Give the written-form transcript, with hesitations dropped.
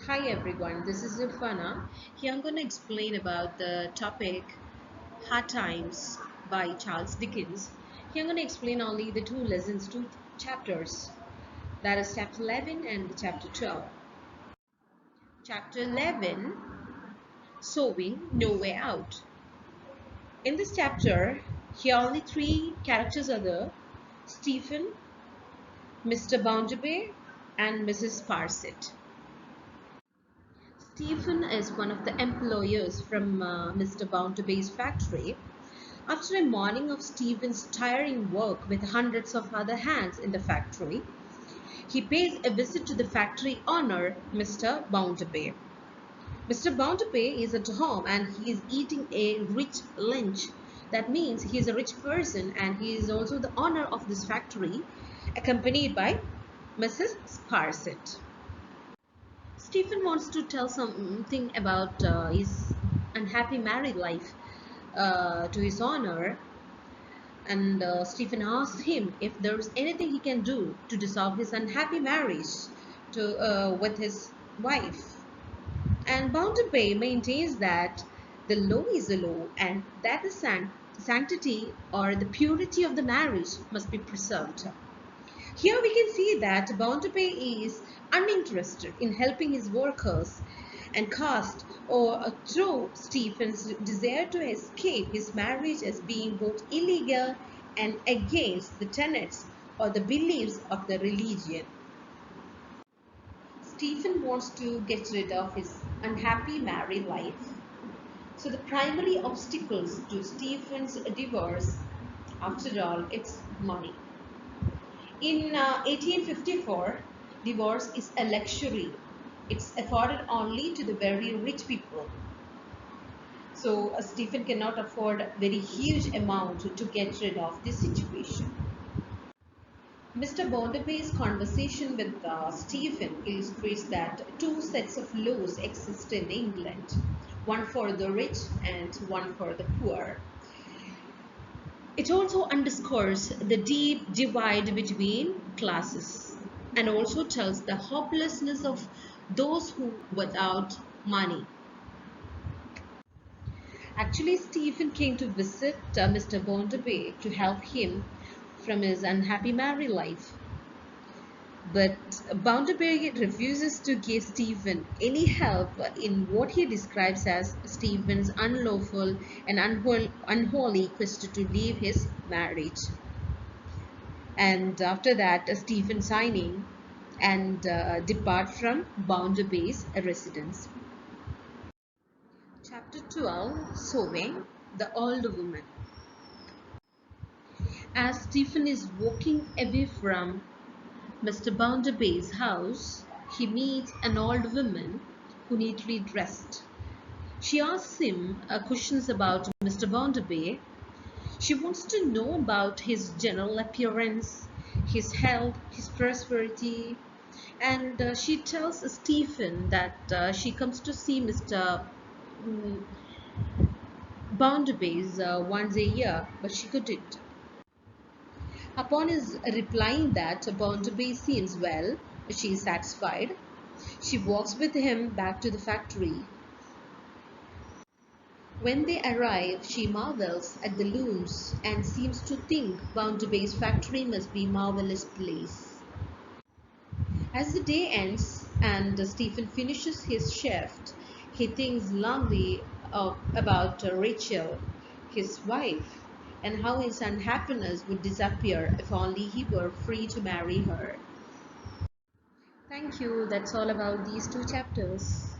Hi everyone, this is Irfana. Here I'm going to explain about the topic Hard Times by Charles Dickens. Here I'm going to explain only the two lessons, two chapters, that is chapter 11 and chapter 12. Chapter 11, Sowing No Way Out. In this chapter, here only three characters are there: Stephen, Mr. Bounderby, and Mrs. Sparsit. Stephen is one of the employers from Mr. Bounderby's factory. After a morning of Stephen's tiring work with hundreds of other hands in the factory, he pays a visit to the factory owner, Mr. Bounderby. Mr. Bounderby is at home and he is eating a rich lunch. That means he is a rich person and he is also the owner of this factory, accompanied by Mrs. Sparsit. Stephen wants to tell something about his unhappy married life to his owner, and Stephen asks him if there's anything he can do to dissolve his unhappy marriage with his wife. And Bounderby maintains that the law is the law and that the sanctity or the purity of the marriage must be preserved. Here we can see that Bounderby is uninterested in helping his workers and cast or through Stephen's desire to escape his marriage as being both illegal and against the tenets or the beliefs of the religion. Stephen wants to get rid of his unhappy married life. So the primary obstacles to Stephen's divorce, after all, it's money. In 1854, divorce is a luxury. It's afforded only to the very rich people. So Stephen cannot afford a very huge amount to get rid of this situation. Mr. Bounderby's conversation with Stephen illustrates that two sets of laws exist in England, one for the rich and one for the poor. It also underscores the deep divide between classes and also tells the hopelessness of those who without money. Actually, Stephen came to visit Mr. Bounderby to help him from his unhappy married life. But Bounderby refuses to give Stephen any help in what he describes as Stephen's unlawful and unholy quest to leave his marriage. And after that, Stephen signing and depart from Bounderby's residence. Chapter 12, Sowing, the Old Woman. As Stephen is walking away from Mr. Bounderby's house, he meets an old woman who neatly dressed. She asks him questions about Mr. Bounderby. She wants to know about his general appearance, his health, his prosperity, and she tells Stephen that she comes to see Mr. Bounderby's once a year, but she couldn't. Upon his replying that Bounderby seems well, she is satisfied. She walks with him back to the factory. When they arrive, she marvels at the looms and seems to think Bounderby's factory must be a marvelous place. As the day ends and Stephen finishes his shift, he thinks longingly about Rachel, his wife, and how his unhappiness would disappear if only he were free to marry her. Thank you. That's all about these two chapters.